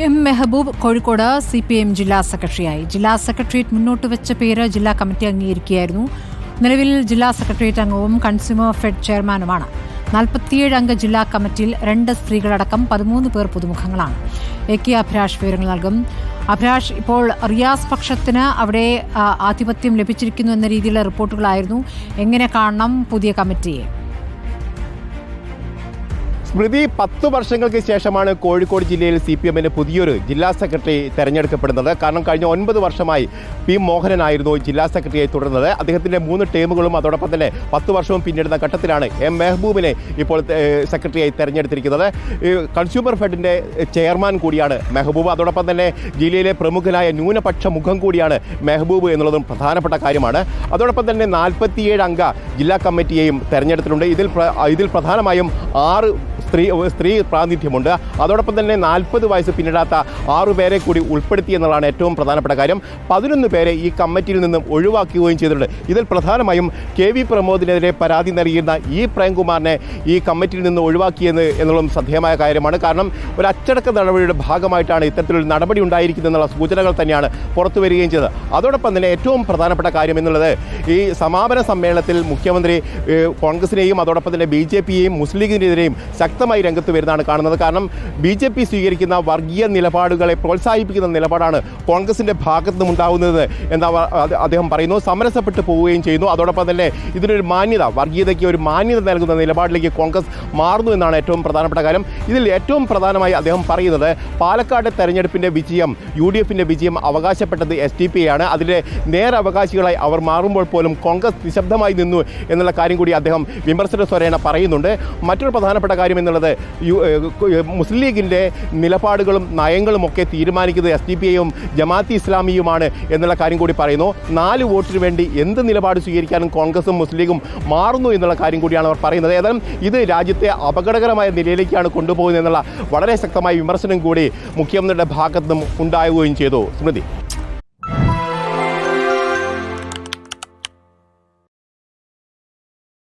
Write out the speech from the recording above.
M Mehboob Kozhikode CPM ജില്ലാ സെക്രട്ടറിയായി. ജില്ലാ സെക്രട്ടേറിയറ്റ് മുന്നോട്ട് വെച്ച പേര് ജില്ലാ കമ്മിറ്റി അംഗീകരിക്കുകയായിരുന്നു. നിലവിൽ ജില്ലാ സെക്രട്ടേറിയറ്റ് അംഗവും കൺസ്യൂമർ ഫെഡ് ചെയർമാനുമാണ്. 47 അംഗ ജില്ലാ കമ്മിറ്റിയിൽ 2 സ്ത്രീകളടക്കം 13 പേർ പുതുമുഖങ്ങളാണ്. AK അഭിലാഷ് വിവരങ്ങൾ നൽകും. അഭിലാഷ്, ഇപ്പോൾ റിയാസ് പക്ഷത്തിന് അവിടെ ആധിപത്യം ലഭിച്ചിരിക്കുന്നു എന്ന രീതിയിലുള്ള റിപ്പോർട്ടുകളായിരുന്നു. എങ്ങനെ കാണണം പുതിയ കമ്മിറ്റിയെ? സ്മൃതി, 10 വർഷങ്ങൾക്ക് ശേഷമാണ് കോഴിക്കോട് ജില്ലയിൽ CPMന് പുതിയൊരു ജില്ലാ സെക്രട്ടറി തെരഞ്ഞെടുക്കപ്പെടുന്നത്. കാരണം കഴിഞ്ഞ 9 വർഷമായി P മോഹനനായിരുന്നു ജില്ലാ സെക്രട്ടറിയായി തുടർന്നത്. അദ്ദേഹത്തിൻ്റെ 3 ടേമുകളും അതോടൊപ്പം തന്നെ 10 വർഷവും പിന്നിടുന്ന ഘട്ടത്തിലാണ് M മെഹബൂബിനെ ഇപ്പോൾ സെക്രട്ടറിയായി തെരഞ്ഞെടുത്തിരിക്കുന്നത്. കൺസ്യൂമർ ഫെഡിൻ്റെ ചെയർമാൻ കൂടിയാണ് മെഹബൂബ്. അതോടൊപ്പം തന്നെ ജില്ലയിലെ പ്രമുഖനായ ന്യൂനപക്ഷ മുഖം കൂടിയാണ് മെഹബൂബ് എന്നുള്ളതും പ്രധാനപ്പെട്ട കാര്യമാണ്. അതോടൊപ്പം തന്നെ 47 അംഗ ജില്ലാ കമ്മിറ്റിയെയും തെരഞ്ഞെടുത്തിട്ടുണ്ട്. ഇതിൽ പ്രധാനമായും 6 സ്ത്രീ പ്രാതിനിധ്യമുണ്ട്. അതോടൊപ്പം തന്നെ 40 വയസ്സ് പിന്നിടാത്ത 6 പേരെ കൂടി ഉൾപ്പെടുത്തി എന്നുള്ളതാണ് ഏറ്റവും പ്രധാനപ്പെട്ട കാര്യം. 11 പേരെ ഈ കമ്മിറ്റിയിൽ നിന്നും ഒഴിവാക്കുകയും ചെയ്തിട്ടുണ്ട്. ഇതിൽ പ്രധാനമായും KV പ്രമോദിനെതിരെ പരാതി നൽകിയിരുന്ന പ്രേംകുമാറിനെ ഈ കമ്മിറ്റിയിൽ നിന്ന് എന്നുള്ളതും ശ്രദ്ധേയമായ കാര്യമാണ്. കാരണം ഒരു അച്ചടക്ക നടപടിയുടെ ഭാഗമായിട്ടാണ് ഇത്തരത്തിലൊരു നടപടി ഉണ്ടായിരിക്കുന്നതെന്നുള്ള സൂചനകൾ തന്നെയാണ് പുറത്തു വരികയും ചെയ്തത്. അതോടൊപ്പം തന്നെ ഏറ്റവും പ്രധാനപ്പെട്ട കാര്യം എന്നുള്ളത് ഈ സമാപന സമ്മേളനത്തിൽ മുഖ്യമന്ത്രി കോൺഗ്രസിനെയും അതോടൊപ്പം തന്നെ BJPയെയും മുസ്ലിം ലീഗിനെതിരെയും ശക്തമായി രംഗത്ത് വരുന്നതാണ് കാണുന്നത്. കാരണം BJP സ്വീകരിക്കുന്ന വർഗീയ നിലപാടുകളെ പ്രോത്സാഹിപ്പിക്കുന്ന നിലപാടാണ് കോൺഗ്രസിൻ്റെ ഭാഗത്തു നിന്നുണ്ടാകുന്നത് എന്ന് അദ്ദേഹം പറയുന്നു. സമരസപ്പെട്ട് പോവുകയും ചെയ്യുന്നു. അതോടൊപ്പം തന്നെ ഇതിനൊരു മാന്യത, വർഗീയതയ്ക്ക് ഒരു മാന്യത നൽകുന്ന നിലപാടിലേക്ക് കോൺഗ്രസ് മാറുന്നു എന്നാണ് ഏറ്റവും പ്രധാനപ്പെട്ട കാര്യം. ഇതിൽ ഏറ്റവും പ്രധാനമായി അദ്ദേഹം പറയുന്നത് പാലക്കാട് തെരഞ്ഞെടുപ്പിൻ്റെ വിജയം UDFൻ്റെ വിജയം അവകാശപ്പെട്ടത് SDPയാണ്. അതിലെ നേരവകാശികളായി അവർ മാറുമ്പോൾ പോലും കോൺഗ്രസ് നിശബ്ദമായി നിന്നു എന്നുള്ള കാര്യം കൂടി അദ്ദേഹം വിമർശന സ്വരേണ പറയുന്നുണ്ട്. മറ്റൊരു പ്രധാനപ്പെട്ട കാര്യം എന്നുള്ളത് മുസ്ലിം ലീഗിൻ്റെ നിലപാടുകളും നയങ്ങളും ഒക്കെ തീരുമാനിക്കുന്നത് SDPയും ജമാഅത്തെ ഇസ്ലാമിയുമാണ് എന്നുള്ള കാര്യം കൂടി പറയുന്നു. 4 വോട്ടിന് വേണ്ടി എന്ത് നിലപാട് സ്വീകരിക്കാനും കോൺഗ്രസും മുസ്ലിം ലീഗും മാറുന്നു എന്നുള്ള കാര്യം കൂടിയാണ് അവർ പറയുന്നത്. ഏതായാലും ഇത് രാജ്യത്തെ അപകടകരമായ നിലയിലേക്കാണ് കൊണ്ടുപോകുന്നത് എന്നുള്ള വളരെ ശക്തമായ വിമർശനം കൂടി മുഖ്യമന്ത്രിയുടെ ഭാഗത്തുനിന്നും ഉണ്ടാവുകയും ചെയ്തു. സ്മൃതി.